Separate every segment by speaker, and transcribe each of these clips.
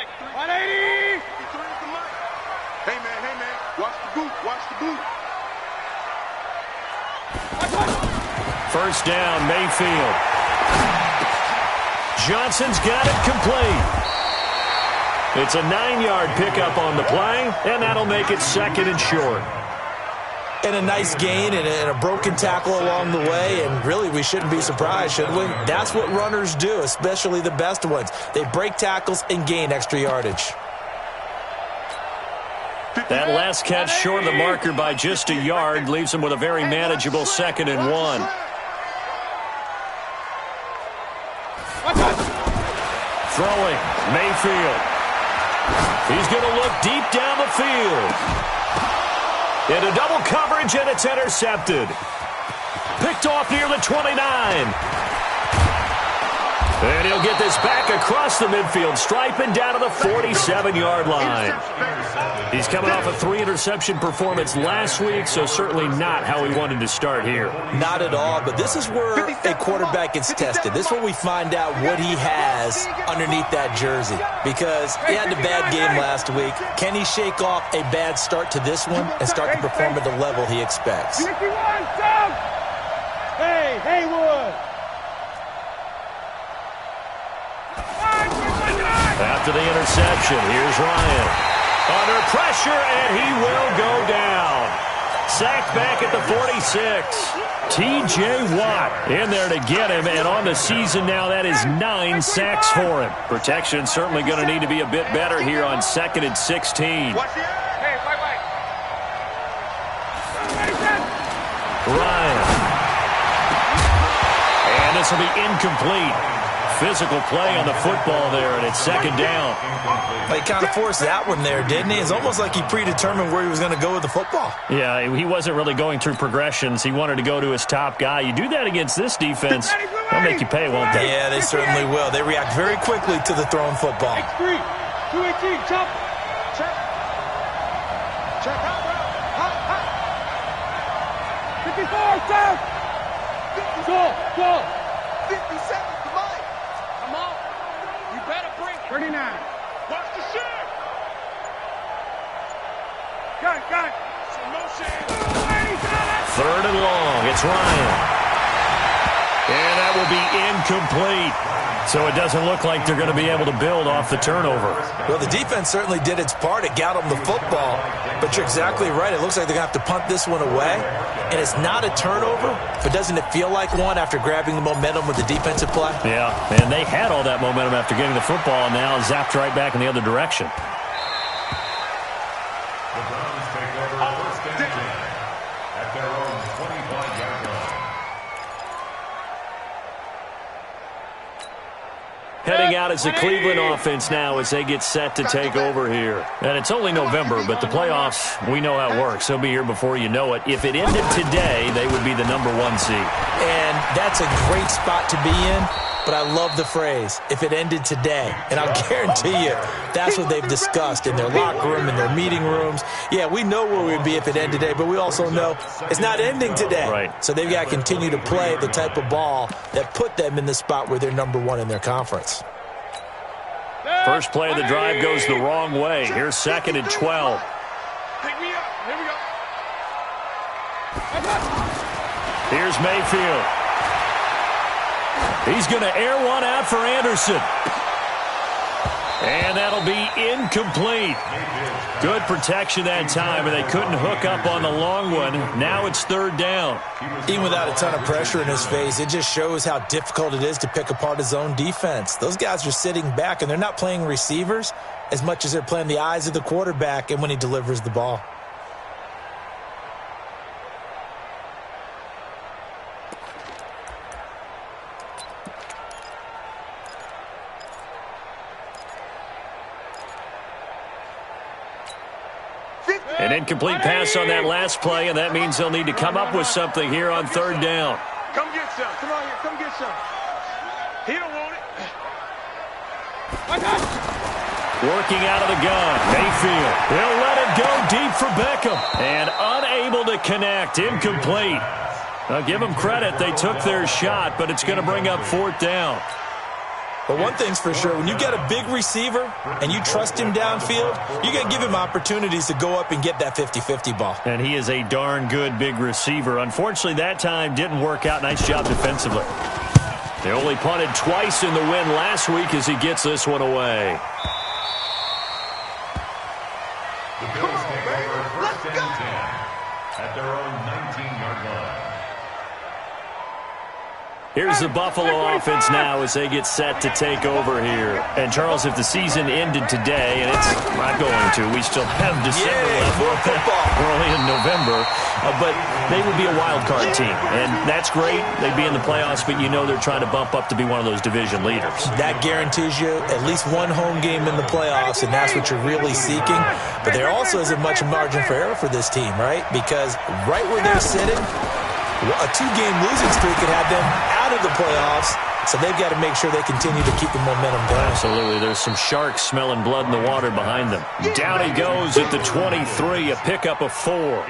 Speaker 1: 180.
Speaker 2: Hey, man, watch the boot.
Speaker 3: First down, Mayfield. Johnson's got it complete. It's a 9-yard pickup on the play, and that'll make it 2nd and short.
Speaker 4: And a nice gain and a broken tackle along the way, and really we shouldn't be surprised, should we? That's what runners do, especially the best ones. They break tackles and gain extra yardage.
Speaker 3: That last catch short of the marker by just a yard leaves him with a very manageable 2nd and 1. Throwing, Mayfield. He's going to look deep down the field. Into double coverage, and it's intercepted. Picked off near the 29. And he'll get this back across the midfield stripe and down to the 47-yard line. He's coming off a 3-interception performance last week, so certainly not how he wanted to start here.
Speaker 4: Not at all, but this is where a quarterback gets tested. This is where we find out what he has underneath that jersey. Because he had a bad game last week. Can he shake off a bad start to this one and start to perform at the level he expects?
Speaker 1: Hey, Haywood.
Speaker 3: After the interception, here's Ryan. Under pressure, and he will go down. Sacked back at the 46. T.J. Watt in there to get him, and on the season now, that is 9 sacks for him. Protection certainly going to need to be a bit better here on 2nd and 16. Ryan. And this will be incomplete. Physical play on the football there, and it's 2nd down.
Speaker 4: He kind of forced that one there, didn't he? It's almost like he predetermined where he was going to go with the football.
Speaker 3: Yeah, he wasn't really going through progressions. He wanted to go to his top guy. You do that against this defense, they'll make you pay, won't they?
Speaker 4: Yeah, they certainly will. They react very quickly to the thrown football.
Speaker 1: X3, 218, jump. Check. Check out. 54, stop. Go.
Speaker 2: 57.
Speaker 1: 39.
Speaker 2: Watch the shot.
Speaker 1: Got it.
Speaker 3: 3rd and long. It's Ryan. And that will be incomplete. So it doesn't look like they're going to be able to build off the turnover.
Speaker 4: Well, the defense certainly did its part. It got them the football. But you're exactly right. It looks like they're going to have to punt this one away. And it's not a turnover, but doesn't it feel like one after grabbing the momentum with the defensive play?
Speaker 3: Yeah, and they had all that momentum after getting the football, and now zapped right back in the other direction. Heading out as the Cleveland offense now as they get set to take over here. And it's only November, but the playoffs, we know how it works. They'll be here before you know it. If it ended today, they would be the #1 seed.
Speaker 4: And that's a great spot to be in, but I love the phrase, if it ended today. And I'll guarantee you, that's what they've discussed in their locker room, in their meeting rooms. Yeah, we know where we'd be if it ended today, but we also know it's not ending today.
Speaker 3: Right.
Speaker 4: So they've got to continue to play the type of ball that put them in the spot where they're #1 in their conference.
Speaker 3: First play of the drive goes the wrong way. Here's 2nd and 12.
Speaker 2: Pick me up. Here we go.
Speaker 3: Here's Mayfield. He's going to air one out for Anderson. And that'll be incomplete. Good protection that time, and they couldn't hook up on the long one. Now it's 3rd down.
Speaker 4: Even without a ton of pressure in his face, it just shows how difficult it is to pick apart his own defense. Those guys are sitting back, and they're not playing receivers as much as they're playing the eyes of the quarterback and when he delivers the ball.
Speaker 3: An incomplete pass on that last play, and that means they'll need to come up with something here on 3rd down.
Speaker 2: Come get some. Come on here. Come get some. He don't want it.
Speaker 3: Working out of the gun, Mayfield. He'll let it go deep for Beckham. And unable to connect, incomplete. Now give them credit, they took their shot, but it's going to bring up 4th down.
Speaker 4: But one thing's for sure, when you get a big receiver and you trust him downfield, you're going to give him opportunities to go up and get that 50-50 ball.
Speaker 3: And he is a darn good big receiver. Unfortunately, that time didn't work out. Nice job defensively. They only punted twice in the win last week as he gets this one away.
Speaker 5: The Bills take over first and 10 at their own 19-yard line.
Speaker 3: Here's the Buffalo offense now as they get set to take over here. And, Charles, if the season ended today, and it's not going to, we still have December left. We're only in November. But they would be a wild card team. And that's great. They'd be in the playoffs, but you know they're trying to bump up to be one of those division leaders.
Speaker 4: That guarantees you at least one home game in the playoffs, and that's what you're really seeking. But there also isn't much margin for error for this team, right? Because right where they're sitting, a two-game losing streak could have them out of the playoffs, so they've got to make sure they continue to keep the momentum going.
Speaker 3: Absolutely. There's some sharks smelling blood in the water behind them. Down he goes at the 23, a pickup of 4.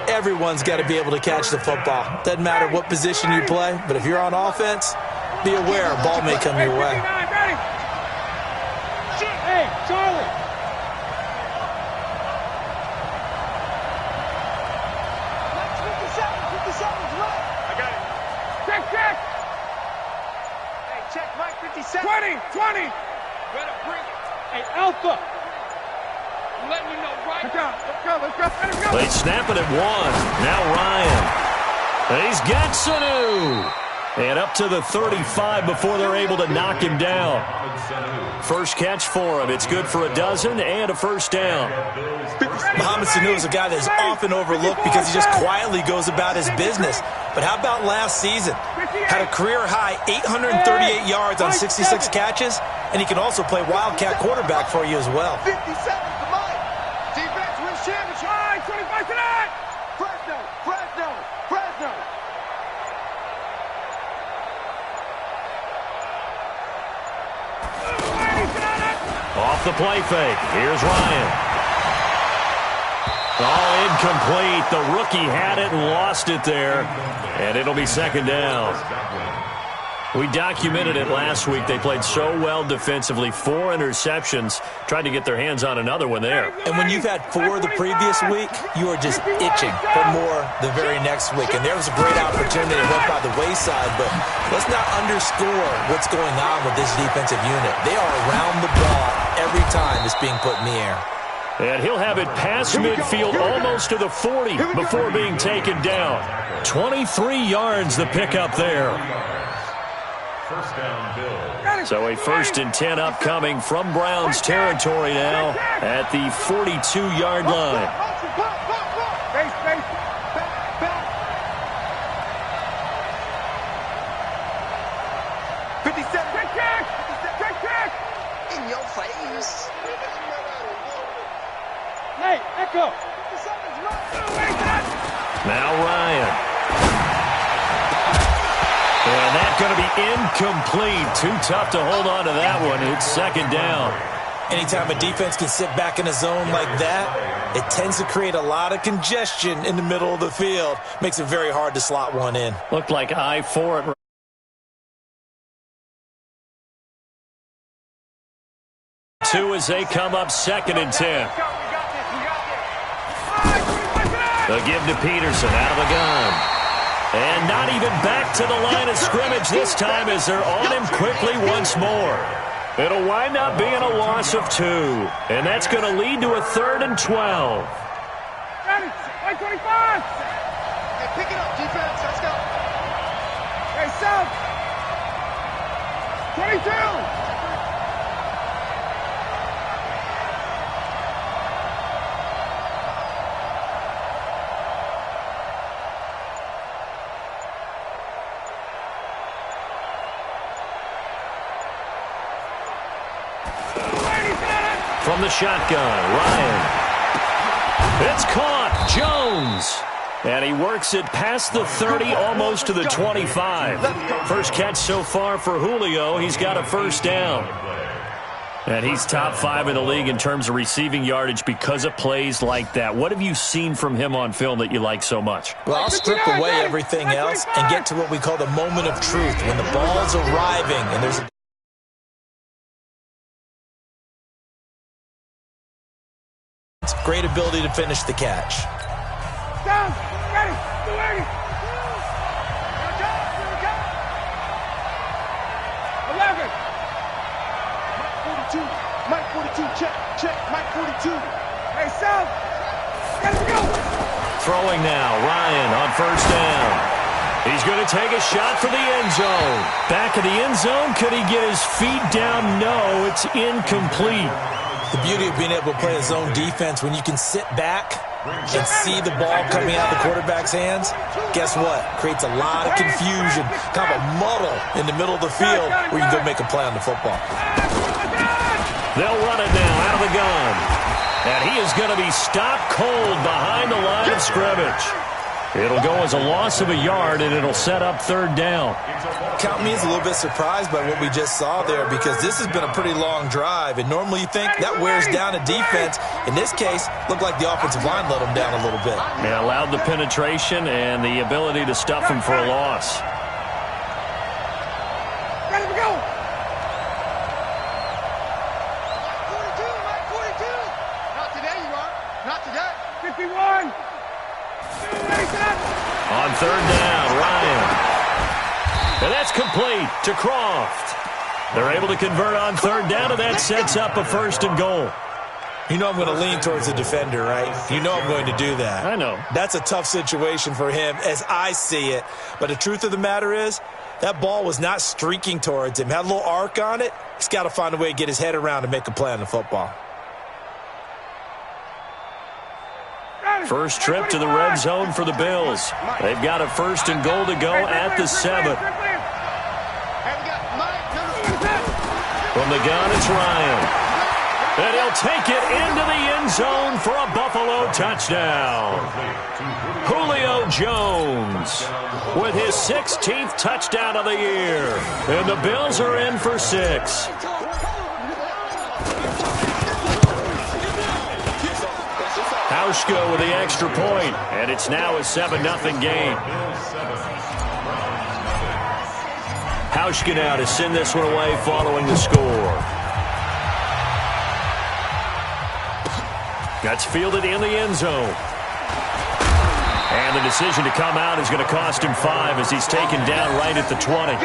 Speaker 4: Everyone's got to be able to catch the football. Doesn't matter what position you play, but if you're on offense, be aware a ball may come your way.
Speaker 1: Hey, Charlie. Check.
Speaker 2: Hey, check Mike 57.
Speaker 1: 20. Better bring it. Hey, Alpha. I'm letting you know right now. Let's go.
Speaker 3: They snap it at 1. Now Ryan. He's got Sanu. And up to the 35 before they're able to knock him down. First catch for him. It's good for a dozen and a first down.
Speaker 4: Mohamed Sanu is a guy that is often overlooked because he just quietly goes about his business. But how about last season? Had a career-high 838 yards on 66 catches, and he can also play Wildcat quarterback for you as well.
Speaker 2: 57 to Mike. Defense wins championship.
Speaker 1: 25 tonight.
Speaker 2: Fresno.
Speaker 3: Off the play fake. Here's Ryan. All incomplete. The rookie had it and lost it there. And it'll be second down. We documented it last week. They played so well defensively. 4 interceptions. Tried to get their hands on another one there.
Speaker 4: And when you've had 4 the previous week, you are just itching for more the very next week. And there was a great opportunity that went by the wayside. But let's not underscore what's going on with this defensive unit. They are around the ball every time it's being put in the air.
Speaker 3: And he'll have it past midfield almost to the 40 before being taken down. 23 yards the pickup there.
Speaker 5: First down, Bill.
Speaker 3: So a 1st and 10 upcoming from Browns territory now at the 42-yard line.
Speaker 2: Back. 57.
Speaker 1: Check.
Speaker 2: In your face.
Speaker 1: Hey, Echo.
Speaker 3: Now Ryan. And that's going to be incomplete. Too tough to hold on to that one. It's second down.
Speaker 4: Anytime a defense can sit back in a zone like that, it tends to create a lot of congestion in the middle of the field. Makes it very hard to slot one in.
Speaker 3: Looked like I-4 at 2 as they come up 2nd and 10. They'll give to Peterson out of the gun. And not even back to the line of scrimmage this time as they're on him quickly once more. It'll wind up being a loss of 2. And that's going to lead to a 3rd and 12.
Speaker 1: 25.
Speaker 2: Hey, pick it up, defense. Let's go.
Speaker 1: Hey, South. 22.
Speaker 3: From the shotgun, Ryan. It's caught. Jones. And he works it past the 30, almost to the 25. First catch so far for Julio. He's got a first down. And he's top 5 in the league in terms of receiving yardage because of plays like that. What have you seen from him on film that you like so much?
Speaker 4: Well, I'll strip away everything else and get to what we call the moment of truth, when the ball's arriving and there's a Great ability to finish the catch.
Speaker 1: Down, ready, 280. 11.
Speaker 2: Mike 42, check, Mike 42.
Speaker 1: Hey, South, let's go.
Speaker 3: Throwing now, Ryan on first down. He's going to take a shot for the end zone. Back of the end zone, could he get his feet down? No, it's incomplete.
Speaker 4: The beauty of being able to play a zone defense when you can sit back and see the ball coming out of the quarterback's hands, guess what? Creates a lot of confusion, kind of a muddle in the middle of the field where you can go make a play on the football.
Speaker 3: They'll run it now out of the gun. And he is going to be stopped cold behind the line of scrimmage. It'll go as a loss of a yard, and it'll set up third down.
Speaker 4: Count me as a little bit surprised by what we just saw there, because this has been a pretty long drive, and normally you think that wears down a defense. In this case, looked like the offensive line let them down a little bit.
Speaker 3: They allowed the penetration and the ability to stuff him for a loss.
Speaker 1: Ready to go.
Speaker 2: 42. Not today, you are. Not today.
Speaker 1: 51.
Speaker 3: On third down, Ryan. And that's complete to Croft. They're able to convert on third down, and that sets up a first and goal.
Speaker 4: You know I'm going to lean towards the defender, right? You know I'm going to do that.
Speaker 3: I know.
Speaker 4: That's a tough situation for him as I see it. But the truth of the matter is, that ball was not streaking towards him. Had a little arc on it. He's got to find a way to get his head around and make a play on the football.
Speaker 3: First trip to the red zone for the Bills. They've got a first and goal to go at the 7. From the gun, it's Ryan. And he'll take it into the end zone for a Buffalo touchdown. Julio Jones with his 16th touchdown of the year. And the Bills are in for 6. Hauschka with the extra point, and it's now a 7-0 game. Hauschka now to send this one away following the score. That's fielded in the end zone. And the decision to come out is going to cost him 5 as he's taken down right at the 20.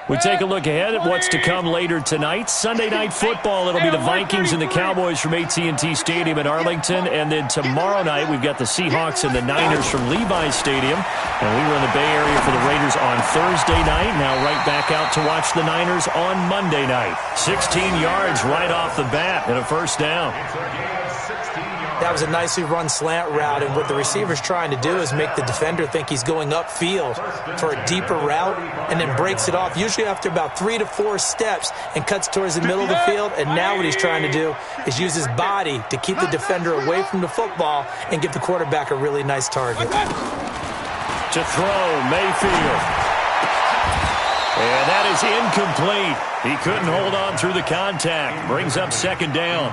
Speaker 3: We take a look ahead at what's to come later tonight. Sunday Night Football, it'll be the Vikings and the Cowboys from AT&T Stadium in Arlington. And then tomorrow night, we've got the Seahawks and the Niners from Levi's Stadium. And we were in the Bay Area for the Raiders on Thursday night. Now right back out to watch the Niners on Monday night. 16 yards right off the bat and a first down.
Speaker 4: That was a nicely run slant route, and what the receiver's trying to do is make the defender think he's going upfield for a deeper route and then breaks it off, usually after about 3 to 4 steps, and cuts towards the middle of the field. And now what he's trying to do is use his body to keep the defender away from the football and give the quarterback a really nice target.
Speaker 3: To throw, Mayfield. And that is incomplete. He couldn't hold on through the contact. Brings up second down.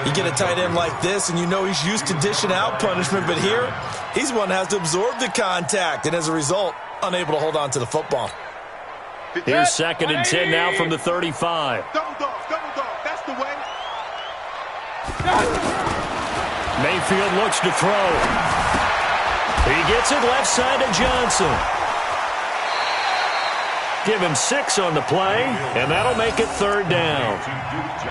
Speaker 4: You get a tight end like this, and you know he's used to dishing out punishment, but here, he's one that has to absorb the contact, and as a result, unable to hold on to the football.
Speaker 3: Here's second and 10 now from the 35.
Speaker 2: Double dog, that's the way.
Speaker 3: Mayfield looks to throw. He gets it left side to Johnson. Give him 6 on the play, and that'll make it third down.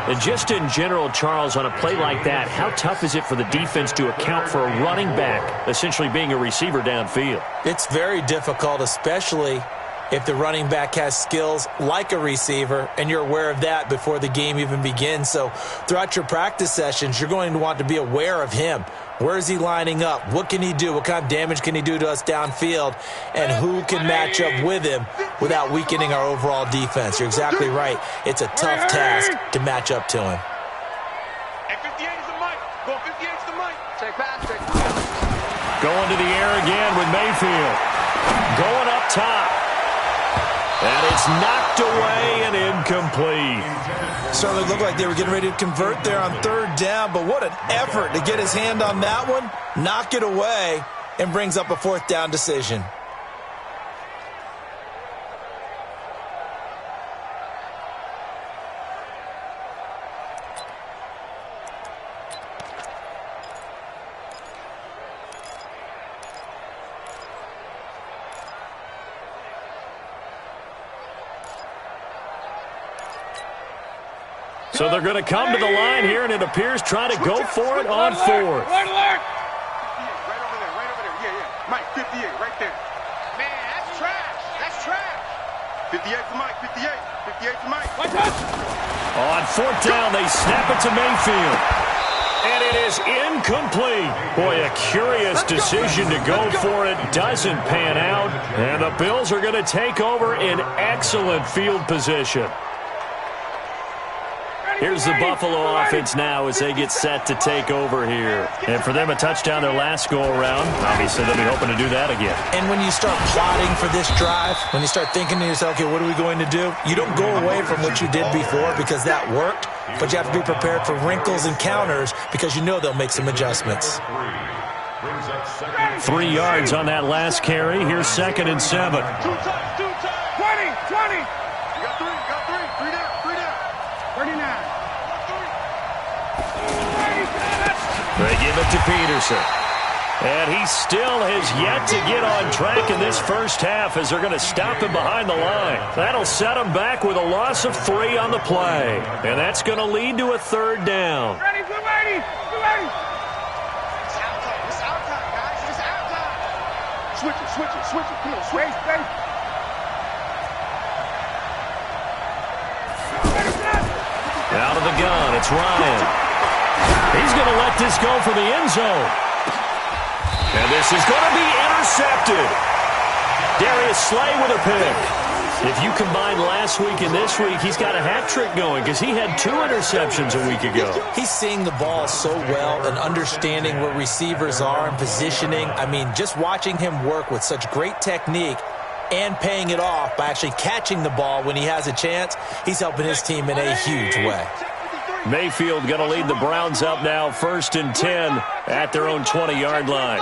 Speaker 3: And just in general, Charles, on a play like that, how tough is it for the defense to account for a running back essentially being a receiver downfield?
Speaker 4: It's very difficult, especially if the running back has skills like a receiver, and you're aware of that before the game even begins. So throughout your practice sessions, you're going to want to be aware of him. Where is he lining up? What can he do? What kind of damage can he do to us downfield? And who can match up with him without weakening our overall defense? You're exactly right. It's a tough task to match up to him.
Speaker 2: At 58 is the mic. Go 58 is the mic. Check Patrick.
Speaker 3: Going to the air again with Mayfield. Going up top. And it's knocked away and incomplete.
Speaker 4: Certainly looked like they were getting ready to convert there on third down, but what an effort to get his hand on that one, knock it away, and brings up a fourth down decision.
Speaker 3: So they're going to come to the line here, and it appears trying to go for it on fourth.
Speaker 2: Right over there. Yeah. Mike, 58, right there. Man, that's trash. That's trash. 58 for Mike, 58. 58 for Mike.
Speaker 3: On fourth down, they snap it to Mayfield. And it is incomplete. Boy, a curious decision to go for it. Doesn't pan out. And the Bills are going to take over in excellent field position. Here's the Buffalo offense now as they get set to take over here. And for them, a touchdown their last go-around. Obviously, they'll be hoping to do that again.
Speaker 4: And when you start plotting for this drive, when you start thinking to yourself, okay, what are we going to do? You don't go away from what you did before because that worked, but you have to be prepared for wrinkles and counters because you know they'll make some adjustments.
Speaker 3: 3 yards on that last carry. Here's 2nd and 7.
Speaker 2: 20. You got three. 39.
Speaker 3: They give it to Peterson. And he still has yet to get on track in this first half as they're going to stop him behind the line. That'll set him back with a loss of 3 on the play. And that's going to lead to a third down.
Speaker 2: Ready. It's out time, guys. It's out time. Switch it. Come on, switch.
Speaker 3: Out of the gun, it's Ryan. He's going to let this go for the end zone. And this is going to be intercepted. Darius Slay with a pick. If you combine last week and this week, he's got a hat trick going because he had 2 interceptions a week ago.
Speaker 4: He's seeing the ball so well and understanding where receivers are and positioning. I mean, just watching him work with such great technique and paying it off by actually catching the ball when he has a chance, he's helping his team in a huge way.
Speaker 3: Mayfield going to lead the Browns up now, 1st and 10 at their own 20-yard line.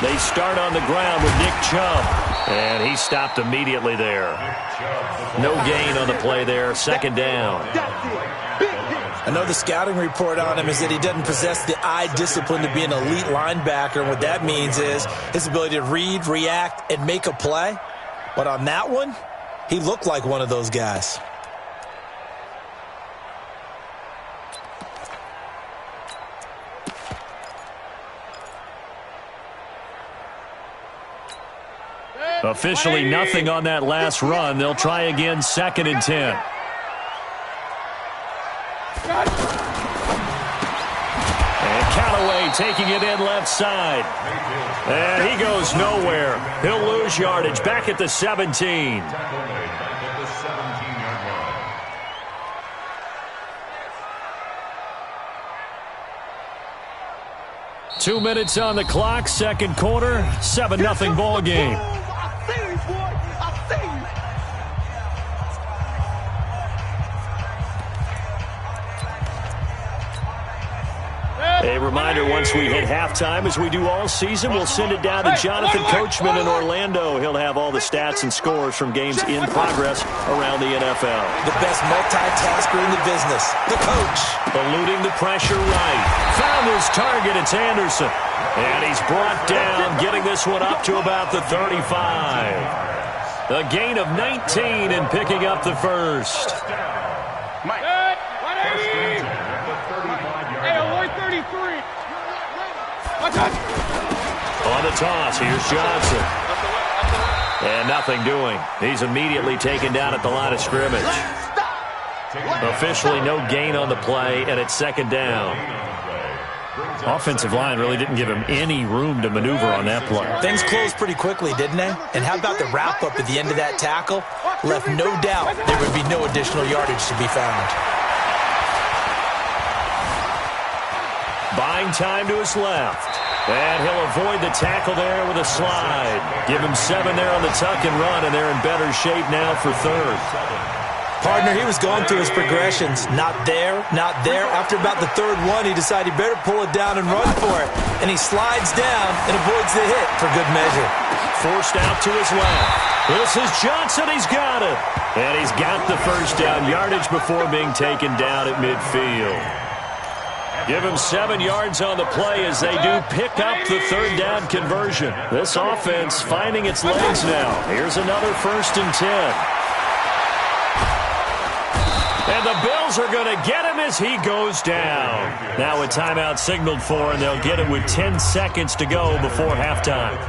Speaker 3: They start on the ground with Nick Chubb, and he stopped immediately there. No gain on the play there, 2nd down.
Speaker 4: I know the scouting report on him is that he doesn't possess the eye discipline to be an elite linebacker, and what that means is his ability to read, react, and make a play. But on that one, he looked like one of those guys.
Speaker 3: Officially nothing on that last run. They'll try again, 2nd and 10. And Callaway taking it in left side. And he goes nowhere. He'll lose yardage back at the 17. 2 minutes on the clock, 2nd quarter, 7-0 ball game. A reminder, once we hit halftime, as we do all season, we'll send it down to Jonathan Coachman in Orlando. He'll have all the stats and scores from games in progress around the NFL.
Speaker 4: The best multitasker in the business, the coach.
Speaker 3: Eluding the pressure right. Found his target, it's Anderson. And he's brought down, getting this one up to about the 35. A gain of 19 and picking up the first.
Speaker 2: Mike.
Speaker 3: On the toss, here's Johnson. And nothing doing. He's immediately taken down at the line of scrimmage. Officially no gain on the play, and it's 2nd down. Offensive line really didn't give him any room to maneuver on that play.
Speaker 4: Things closed pretty quickly, didn't they? And how about the wrap-up at the end of that tackle? Left no doubt there would be no additional yardage to be found.
Speaker 3: Buying time to his left. And he'll avoid the tackle there with a slide. Give him 7 there on the tuck and run, and they're in better shape now for third.
Speaker 4: Partner, he was going through his progressions. Not there, not there. After about the third one, he decided he better pull it down and run for it. And he slides down and avoids the hit for good measure.
Speaker 3: Forced out to his left. This is Johnson. He's got it. And he's got the first down yardage before being taken down at midfield. Give him 7 yards on the play as they do pick up the third down conversion. This offense finding its legs now. Here's another 1st and 10. And the Bills are going to get him as he goes down. Now a timeout signaled for, and they'll get it with 10 seconds to go before halftime.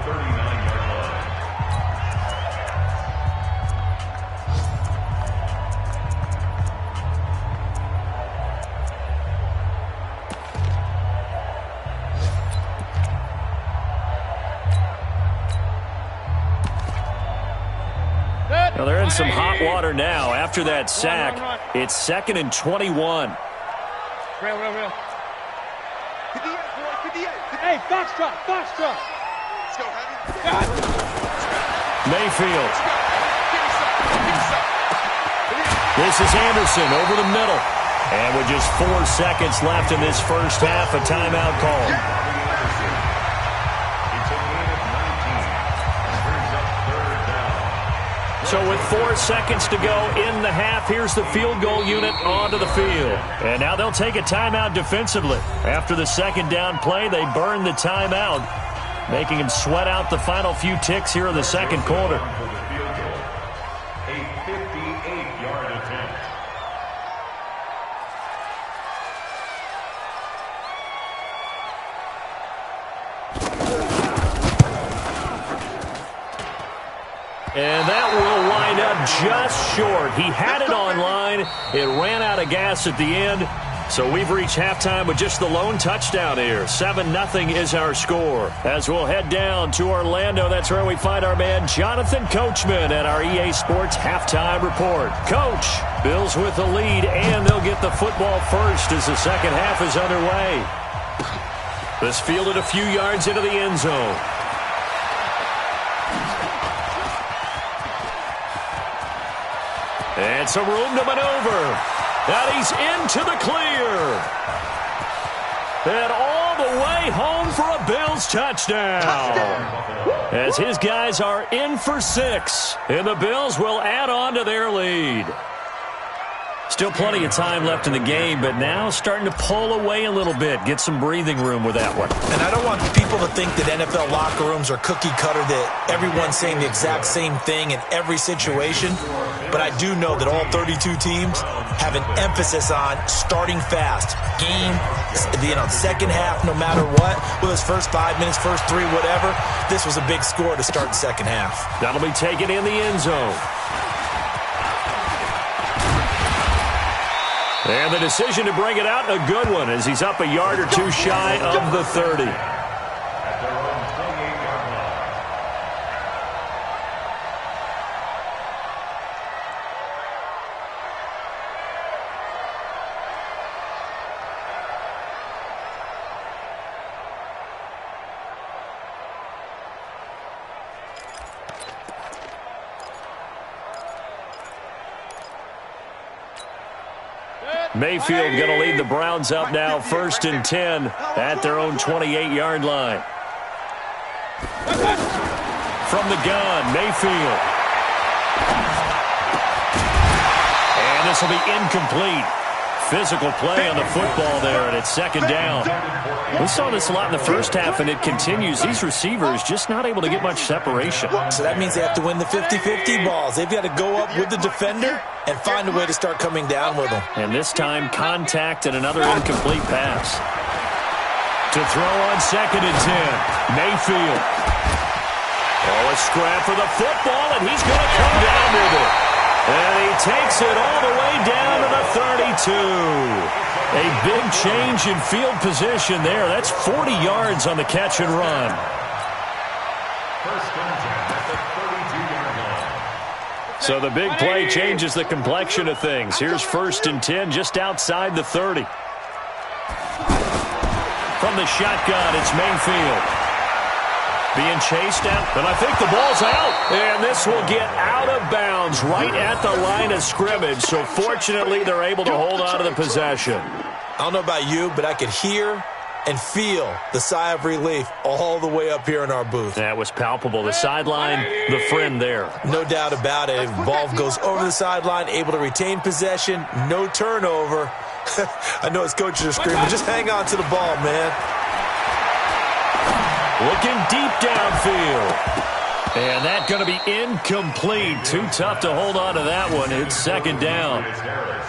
Speaker 3: Now they're in some hot water now. After that sack, it's 2nd and 21.
Speaker 1: Real. Hey, Foxtrot.
Speaker 2: Let's go, Heavy.
Speaker 3: Mayfield. This is Anderson over the middle. And with just 4 seconds left in this first half, a timeout call. So with 4 seconds to go in the half, here's the field goal unit onto the field. And now they'll take a timeout defensively. After the second down play, they burn the timeout, making him sweat out the final few ticks here in the second quarter.
Speaker 5: A 58-yard attempt.
Speaker 3: And that will wind up just short. He had it online. It ran out of gas at the end. So we've reached halftime with just the lone touchdown here. 7-0 is our score. As we'll head down to Orlando, that's where we find our man Jonathan Coachman at our EA Sports Halftime Report. Coach, Bills with the lead, and they'll get the football first as the second half is underway. This fielded a few yards into the end zone. And some room to maneuver. And he's into the clear. And all the way home for a Bills touchdown. As his guys are in for 6. And the Bills will add on to their lead. Still plenty of time left in the game, but now starting to pull away a little bit. Get some breathing room with that one.
Speaker 4: And I don't want people to think that NFL locker rooms are cookie cutter, that everyone's saying the exact same thing in every situation. But I do know that all 32 teams have an emphasis on starting fast. Game, second half, no matter what. Whether it's first 5 minutes, first 3, whatever. This was a big score to start the second half.
Speaker 3: That'll be taken in the end zone. And the decision to bring it out, a good one, as he's up a yard or two shy of the 30. Mayfield going to lead the Browns up now, 1st and 10 at their own 28-yard line. From the gun, Mayfield. And this will be incomplete. Physical play on the football there, and it's 2nd down. We saw this a lot in the first half, and it continues. These receivers just not able to get much separation.
Speaker 4: So that means they have to win the 50-50 balls. They've got to go up with the defender and find a way to start coming down with them.
Speaker 3: And this time, contact and another incomplete pass. To throw on 2nd and 10, Mayfield. Oh, a scrap for the football, and he's going to come down with it. And he takes it all the way down to the 32. A big change in field position there. That's 40 yards on the catch and run.
Speaker 5: First contact at the 32-yard line.
Speaker 3: So the big play changes the complexion of things. Here's 1st and 10 just outside the 30. From from the shotgun. It's Mayfield. Being chased out, and I think the ball's out. And this will get out of bounds right at the line of scrimmage. So fortunately, they're able to hold on to the possession.
Speaker 4: I don't know about you, but I could hear and feel the sigh of relief all the way up here in our booth.
Speaker 3: That was palpable. The sideline, the friend there.
Speaker 4: No doubt about it. Ball goes over the sideline, able to retain possession, no turnover. I know his coaches are screaming, just hang on to the ball, man.
Speaker 3: Looking deep downfield. And that's going to be incomplete. Too tough to hold on to that one. It's second down.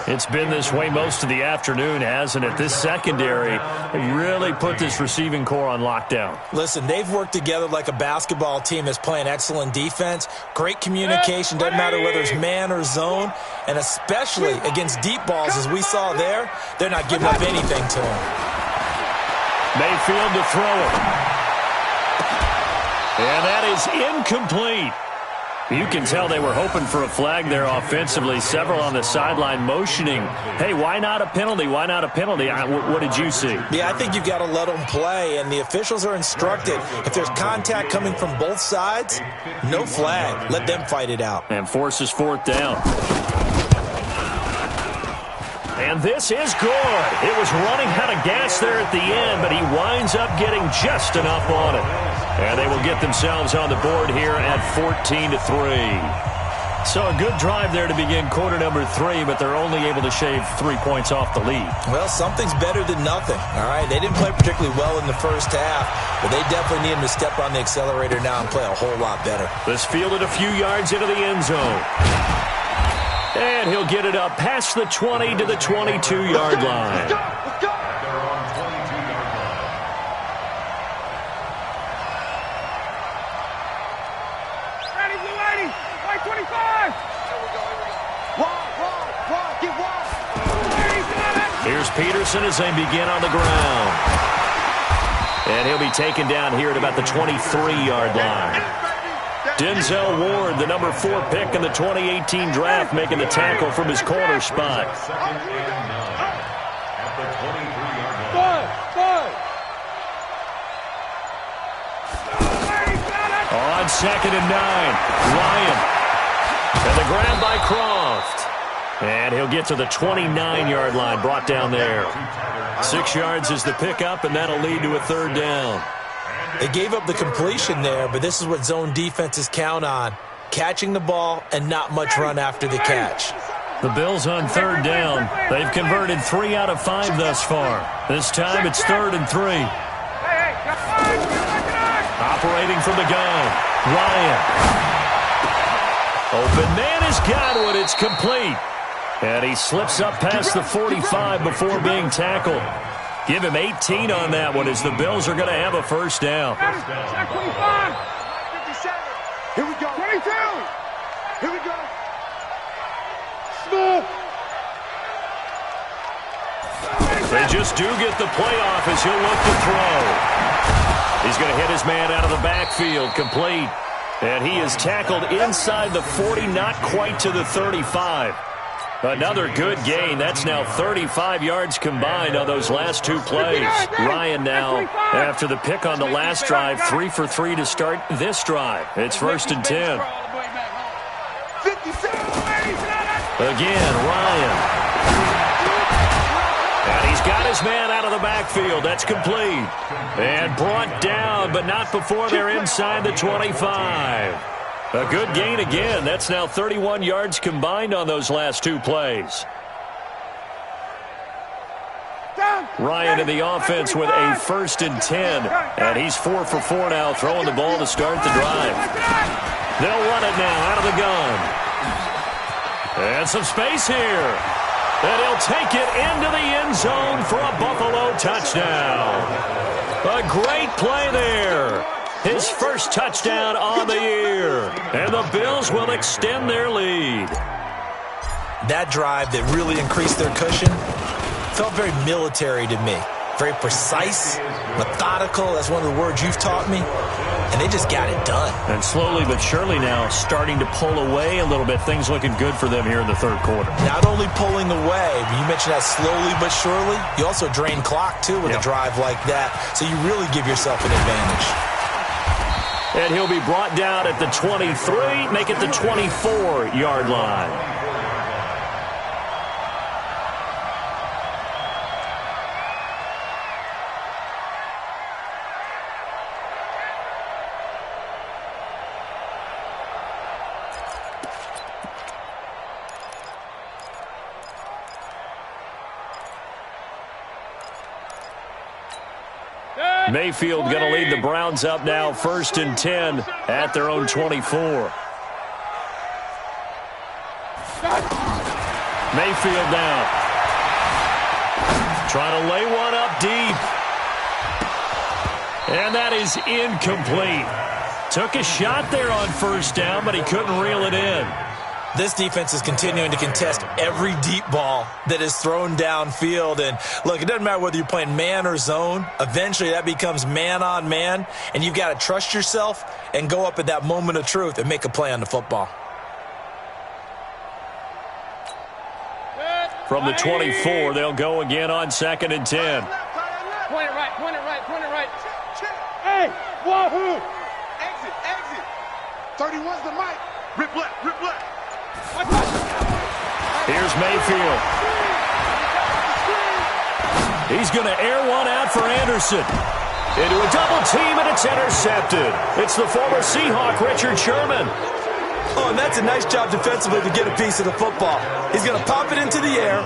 Speaker 3: It's been this way most of the afternoon, hasn't it? This secondary really put this receiving core on lockdown.
Speaker 4: Listen, they've worked together like a basketball team that's playing excellent defense. Great communication. Doesn't matter whether it's man or zone. And especially against deep balls, as we saw there, they're not giving up anything to them.
Speaker 3: Mayfield to throw it. And that is incomplete. You can tell they were hoping for a flag there offensively. Several on the sideline motioning, hey, why not a penalty? Why not a penalty? What did you see?
Speaker 4: Yeah, I think you've got to let them play, and the officials are instructed. If there's contact coming from both sides, no flag. Let them fight it out.
Speaker 3: And forces fourth down. And this is good. It was running out of gas there at the end, but he winds up getting just enough on it. And they will get themselves on the board here at 14-3. So a good drive there to begin quarter number 3, but they're only able to shave 3 points off the lead.
Speaker 4: Well, something's better than nothing, all right? They didn't play particularly well in the first half, but they definitely need him to step on the accelerator now and play a whole lot better.
Speaker 3: This fielded a few yards into the end zone. And he'll get it up past the 20 to the 22-yard line.
Speaker 5: At their own 22-yard line.
Speaker 1: Ready, blue 80, white 25.
Speaker 2: Wide, get wide.
Speaker 3: Here's Peterson as they begin on the ground. And he'll be taken down here at about the 23-yard line. Denzel Ward, the number 4 pick in the 2018 draft, making the tackle from his corner spot.
Speaker 5: Second and 9 at the 23-yard line.
Speaker 3: On second and 9, Ryan. And the grab by Croft. And he'll get to the 29-yard line, brought down there. 6 yards is the pickup, and that'll lead to a third down.
Speaker 4: They gave up the completion there, but this is what zone defenses count on. Catching the ball and not much run after the catch.
Speaker 3: The Bills on third down. They've converted 3 out of 5 thus far. This time it's 3rd and 3. Operating from the gun, Ryan. Open man has got one. It's complete. And he slips up past the 45 before being tackled. Give him 18 on that one as the Bills are going to have a first down.
Speaker 1: 25.
Speaker 2: 57. Here we go.
Speaker 1: 22.
Speaker 2: Here we go.
Speaker 1: Small.
Speaker 3: They just do get the playoff as he'll look to throw. He's going to hit his man out of the backfield, complete. And he is tackled inside the 40, not quite to the 35. Another good gain. That's now 35 yards combined on those last 2 plays. Ryan now, after the pick on the last drive, 3 for 3 to start this drive. It's 1st and 10.
Speaker 2: 57.
Speaker 3: Again, Ryan. And he's got his man out of the backfield. That's complete. And brought down, but not before they're inside the 25. A good gain again. That's now 31 yards combined on those last 2 plays. Ryan in the offense with a 1st and 10. And he's 4 for 4 now, throwing the ball to start the drive. They'll run it now out of the gun. And some space here. And he'll take it into the end zone for a Buffalo touchdown. A great play there. His first touchdown on the year. And the Bills will extend their lead.
Speaker 4: That drive that really increased their cushion felt very military to me. very precise, methodical. That's one of the words you've taught me. And they just got it done.
Speaker 3: And slowly but surely now starting to pull away a little bit. Things looking good for them here in the third quarter.
Speaker 4: Not only pulling away, but you mentioned that slowly but surely. You also drain clock, too, with a drive like that. So you really give yourself an advantage.
Speaker 3: And he'll be brought down at the 23, make it the 24-yard line. Mayfield going to lead the Browns up now, 1st and 10 at their own 24. Mayfield now. Trying to lay one up deep. And that is incomplete. Took a shot there on 1st down, but he couldn't reel it in.
Speaker 4: This defense is continuing to contest every deep ball that is thrown downfield. And, look, it doesn't matter whether you're playing man or zone. Eventually that becomes man-on-man, and you've got to trust yourself and go up at that moment of truth and make a play on the football.
Speaker 3: From the 24, they'll go again on 2nd and 10.
Speaker 1: Point it right, point it right, point it right. Hey, wahoo!
Speaker 2: Exit. 31's the mic. Rip left.
Speaker 3: Here's Mayfield. He's going to air one out for Anderson. Into a double team, and it's intercepted. It's the former Seahawk, Richard Sherman.
Speaker 4: Oh, and that's a nice job defensively to get a piece of the football. He's going to pop it into the air,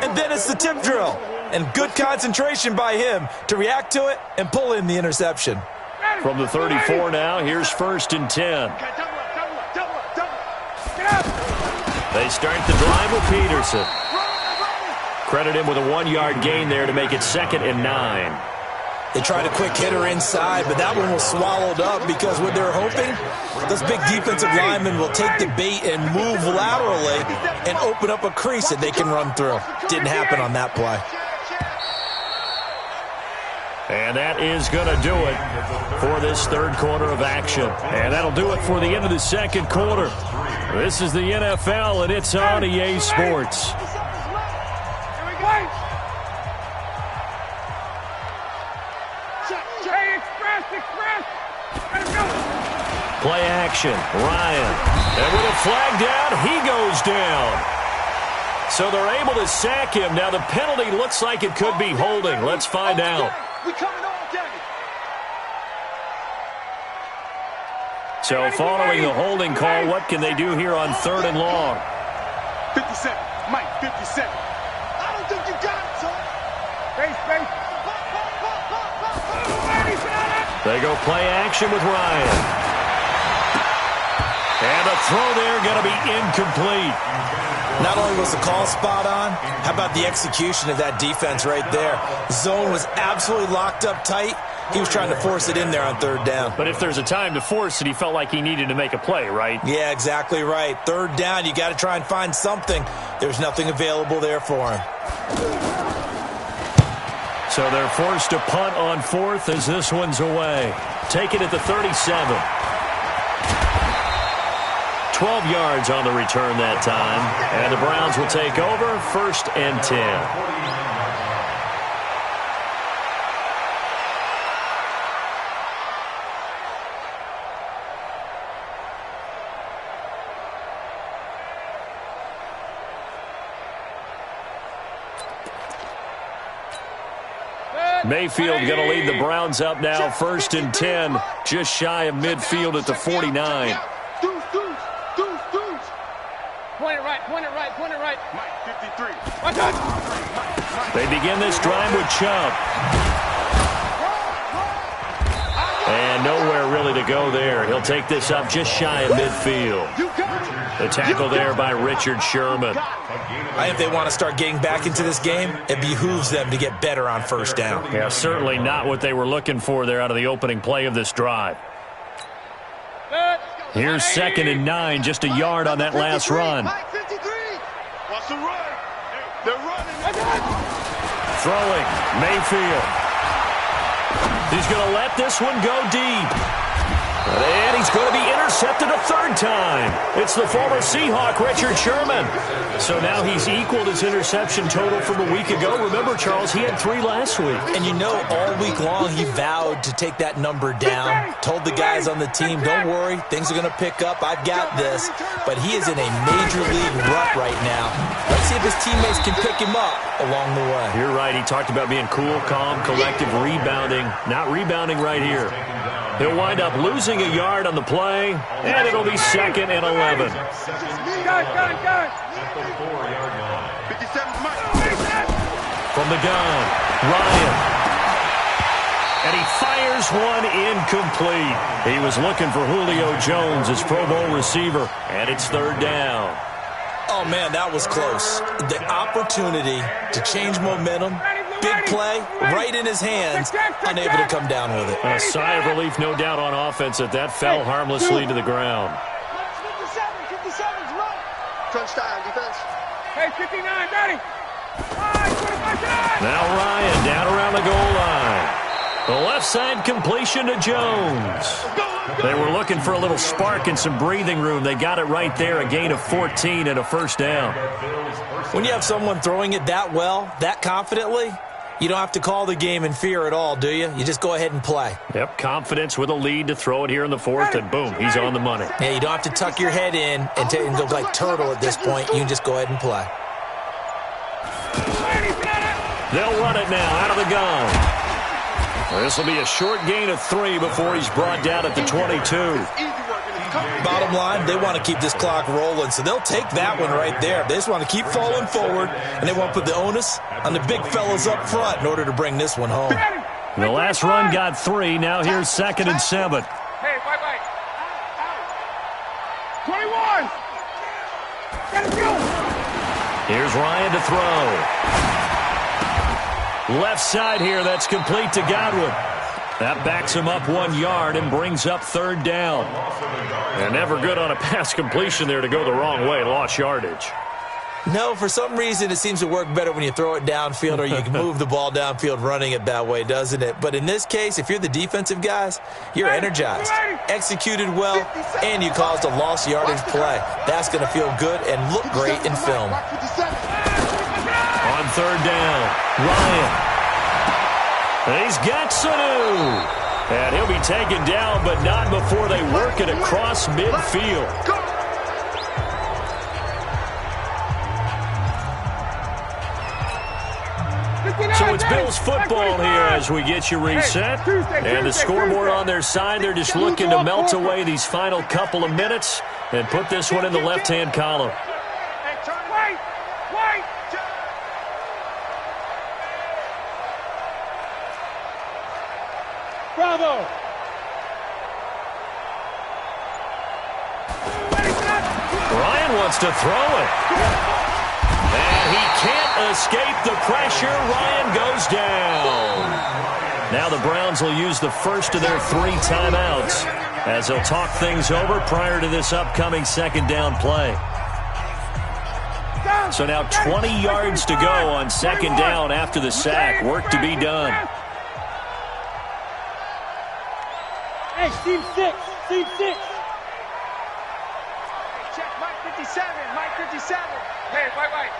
Speaker 4: and then it's the tip drill. And good concentration by him to react to it and pull in the interception.
Speaker 3: From the 34 now, here's 1st and 10. They start the drive with Peterson. Credit him with a 1-yard gain there to make it 2nd and 9.
Speaker 4: They tried a quick hitter inside, but that one was swallowed up because what they're hoping, those big defensive linemen will take the bait and move laterally and open up a crease that they can run through. Didn't happen on that play.
Speaker 3: And that is going to do it for this third quarter of action. And that'll do it for the end of the second quarter. This is the NFL, and it's on EA Sports. Play action, Ryan. And with a flag down, he goes down. So they're able to sack him. Now the penalty looks like it could be holding. Let's find out. So following the holding call, what can they do here on 3rd and long?
Speaker 2: 57. Mike, 57. I don't think you got it, son.
Speaker 1: Face.
Speaker 3: They go play action with Ryan. And the throw there going to be incomplete.
Speaker 4: Not only was the call spot on, how about the execution of that defense right there? Zone was absolutely locked up tight. He was trying to force it in there on 3rd down.
Speaker 3: But if there's a time to force it, he felt like he needed to make a play, right?
Speaker 4: Yeah, exactly right. 3rd down, you got to try and find something. There's nothing available there for him.
Speaker 3: So they're forced to punt on 4th as this one's away. Take it at the 37. 12 yards on the return that time. And the Browns will take over 1st and 10. Mayfield going to lead the Browns up now, 1st and 10, just shy of midfield at the 49.
Speaker 2: Deuce.
Speaker 1: Point it right.
Speaker 2: Mike, 53.
Speaker 3: They begin this drive with Chubb. And nowhere really to go there. He'll take this up just shy of midfield. The tackle there by Richard Sherman.
Speaker 4: I think if they want to start getting back into this game, it behooves them to get better on 1st down.
Speaker 3: Yeah, certainly not what they were looking for there out of the opening play of this drive. Here's 2nd and 9, just a yard on that last run.
Speaker 2: Mike, 53. Watch the run. They're running.
Speaker 3: Throwing, Mayfield. He's going to let this one go deep. And he's going to be intercepted a third time. It's the former Seahawk, Richard Sherman. So now he's equaled his interception total from a week ago. Remember, Charles, he had 3 last week.
Speaker 4: And you know, all week long he vowed to take that number down. Told the guys on the team, don't worry, things are going to pick up. I've got this. But he is in a major league rut right now. Let's see if his teammates can pick him up along the way.
Speaker 3: You're right. He talked about being cool, calm, collective, rebounding. Not rebounding right here. He'll wind up losing a yard on the play, and it'll be 2nd and 11. From the gun, Ryan. And he fires one incomplete. He was looking for Julio Jones, his Pro Bowl receiver, and it's 3rd down.
Speaker 4: Oh, man, that was close. The opportunity to change momentum, big play, right in his hands, unable to come down with it.
Speaker 3: A sigh of relief, no doubt, on offense that fell harmlessly to the ground.
Speaker 2: 57's run. Crunch time, defense.
Speaker 1: Hey, 59, Daddy. 25.
Speaker 3: Now Ryan down around the goal line. The left side completion to Jones. They were looking for a little spark and some breathing room. They got it right there, a gain of 14 and a 1st down.
Speaker 4: When you have someone throwing it that well, that confidently, you don't have to call the game in fear at all, do you? You just go ahead and play.
Speaker 3: Yep, confidence with a lead to throw it here in the 4th, and boom, he's on the money.
Speaker 4: Yeah, you don't have to tuck your head in and go like turtle at this point. You can just go ahead and play.
Speaker 3: They'll run it now out of the gun. This will be a short gain of 3 before he's brought down at the 22.
Speaker 4: Bottom line, they want to keep this clock rolling, so they'll take that one right there. They just want to keep falling forward, and they want to put the onus on the big fellas up front in order to bring this one home.
Speaker 3: The last run got 3. Now here's 2nd and 7.
Speaker 1: Hey, wait. 21. Gotta go.
Speaker 3: Here's Ryan to throw. Left side here, that's complete to Godwin. That backs him up 1 yard and brings up 3rd down. And never good on a pass completion there to go the wrong way. Lost yardage.
Speaker 4: No, for some reason it seems to work better when you throw it downfield or you can move the ball downfield running it that way, doesn't it? But in this case, if you're the defensive guys, you're energized, executed well, and you caused a lost yardage play. That's going to feel good and look great in film.
Speaker 3: On 3rd down, Ryan. He's got Sanu. And he'll be taken down, but not before they work it across midfield. So it's Bills football here as we get you reset. And the scoreboard on their side, they're just looking to melt away these final couple of minutes and put this one in the left-hand column.
Speaker 1: Bravo!
Speaker 3: Ryan wants to throw it. And he can't escape the pressure. Ryan goes down. Now the Browns will use the first of their 3 timeouts as they'll talk things over prior to this upcoming 2nd down play. So now 20 yards to go on 2nd down after the sack. Work to be done.
Speaker 1: Hey, team 6. Team 6.
Speaker 2: Check Mike 57. Mike 57.
Speaker 1: Hey, wait.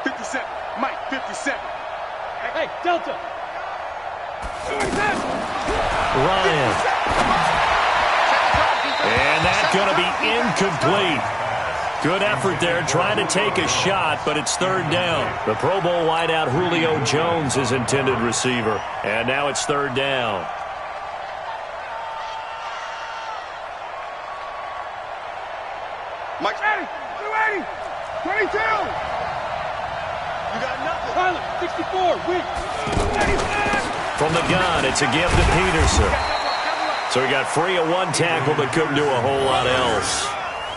Speaker 2: 57. Mike 57.
Speaker 1: Hey, Delta.
Speaker 3: Ryan. And that's going to be incomplete. Good effort there, trying to take a shot, but it's 3rd down. The Pro Bowl wideout Julio Jones, his intended receiver. And now it's 3rd down.
Speaker 2: Mike.
Speaker 1: 280. 22.
Speaker 2: You got nothing.
Speaker 1: Pilot, 64. Win.
Speaker 3: From the gun, it's a give to Peterson. So he got free of 1 tackle, but couldn't do a whole lot else.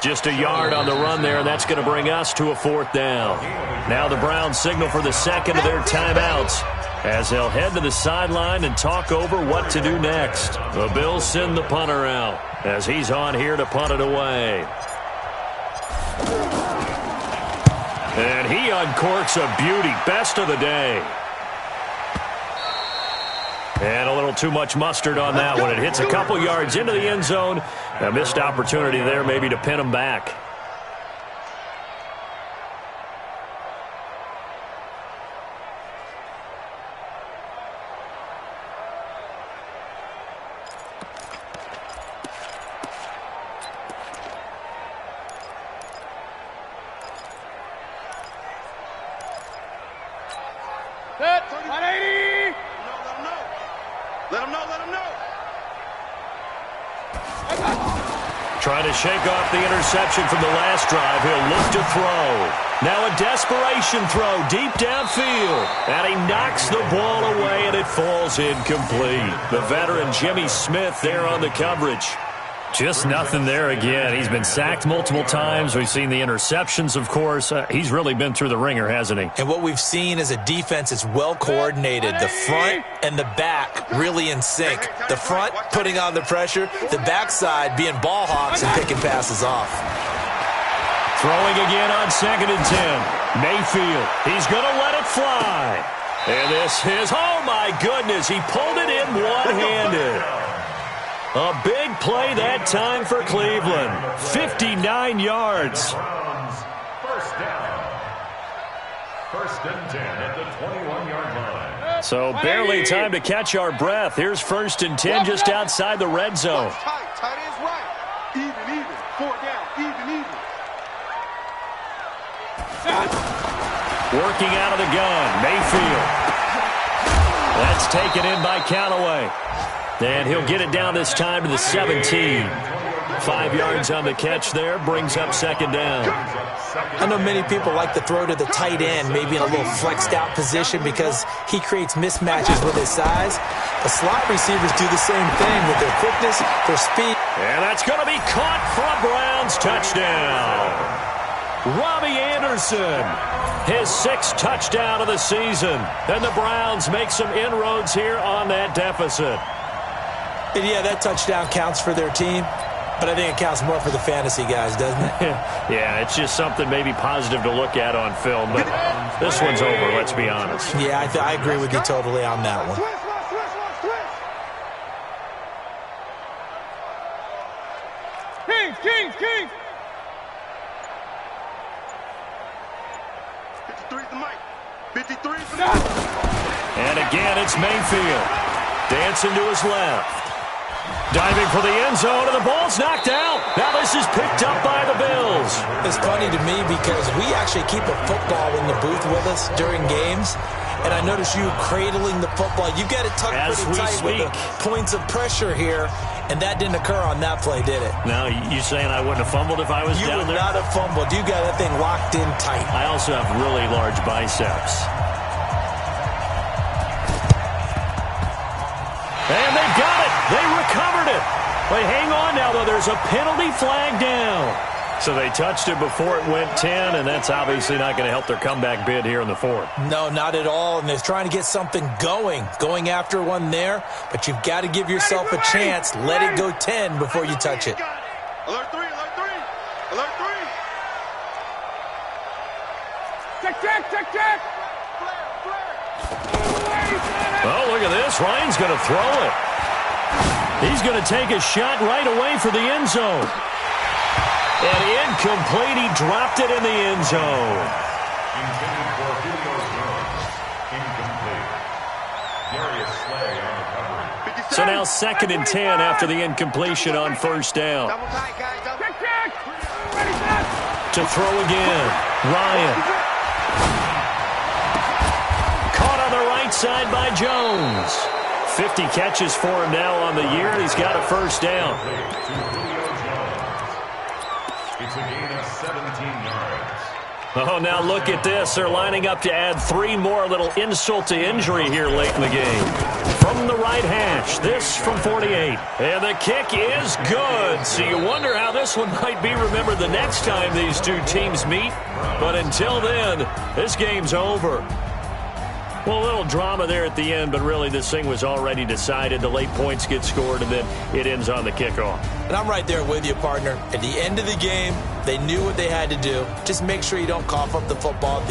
Speaker 3: Just a yard on the run there, and that's going to bring us to a 4th down. Now the Browns signal for the 2nd of their timeouts as they'll head to the sideline and talk over what to do next. The Bills send the punter out as he's on here to punt it away. And he uncorks a beauty. Best of the day. little too much mustard on that one. It hits a couple yards into the end zone. A missed opportunity there maybe to pin him back.
Speaker 1: Set. 180.
Speaker 2: Let him know. Let him know.
Speaker 3: Trying to shake off the interception from the last drive. He'll look to throw. Now a desperation throw deep downfield. And he knocks the ball away, and it falls incomplete. The veteran Jimmy Smith there on the coverage. Just nothing there again. He's been sacked multiple times. We've seen the interceptions, of course. He's really been through the ringer, hasn't he?
Speaker 4: And what we've seen is a defense that's well coordinated. The front and the back really in sync. The front putting on the pressure. The backside being ball hawks and picking passes off.
Speaker 3: Throwing again on 2nd and 10. Mayfield. He's going to let it fly. And this is, oh my goodness, he pulled it in one-handed. A big play that time for Cleveland. 59 yards.
Speaker 5: First down. 1st and 10 at the 21-yard line.
Speaker 3: So barely time to catch our breath. Here's 1st and 10 just outside the red zone.
Speaker 2: Tight ends right. Even. 4 down. Even.
Speaker 3: Working out of the gun. Mayfield. That's taken in by Callaway. And he'll get it down this time to the 17. 5 yards on the catch there. Brings up 2nd down.
Speaker 4: I know many people like to throw to the tight end, maybe in a little flexed out position because he creates mismatches with his size. The slot receivers do the same thing with their quickness, their speed.
Speaker 3: And that's going to be caught for a Browns touchdown. Robbie Anderson, his 6th touchdown of the season. And the Browns make some inroads here on that deficit.
Speaker 4: And yeah, that touchdown counts for their team, but I think it counts more for the fantasy guys, doesn't it?
Speaker 3: Yeah, it's just something maybe positive to look at on film, but this one's over, let's be honest.
Speaker 4: Yeah, I agree with you totally on that one.
Speaker 1: Kings.
Speaker 2: 53 the mic. 53 for the
Speaker 3: And again, it's Mayfield. Dancing to his left. Diving for the end zone, and the ball's knocked out. Now this is picked up by the Bills.
Speaker 4: It's funny to me because we actually keep a football in the booth with us during games, and I notice you cradling the football. You got it tucked pretty tight with the points of pressure here, and that didn't occur on that play, did it?
Speaker 3: Now, you saying I wouldn't have fumbled if I was down there?
Speaker 4: You would not have fumbled. You got that thing locked in tight.
Speaker 3: I also have really large biceps. And they got it. They recovered it. But hang on now, though. There's a penalty flag down. So they touched it before it went 10, and that's obviously not going to help their comeback bid here in the 4th.
Speaker 4: No, not at all. And they're trying to get something going after one there. But you've got to give yourself a chance. Let it go 10 before you touch it.
Speaker 2: Alert 3. Alert 3.
Speaker 1: Check.
Speaker 3: Oh, look at this. Ryan's going to throw it. He's going to take a shot right away for the end zone. And incomplete. He dropped it in the end zone.
Speaker 5: Intended for Julio Jones. Incomplete. Darius Slay on the coverage.
Speaker 3: So now 2nd and 10 after the incompletion on 1st down.
Speaker 1: Check. Ready, set.
Speaker 3: To throw again. Ryan. Caught on the right side by Jones. 50 catches for him now on the year, and he's got a 1st down.
Speaker 5: It's a gain of 17 yards.
Speaker 3: Oh, now look at this. They're lining up to add 3 more. Little insult to injury here late in the game. From the right hash, this from 48. And the kick is good. So you wonder how this one might be remembered the next time these two teams meet. But until then, this game's over. Well, a little drama there at the end, but really this thing was already decided. The late points get scored, and then it ends on the kickoff.
Speaker 4: And I'm right there with you, partner. At the end of the game, they knew what they had to do. Just make sure you don't cough up the football.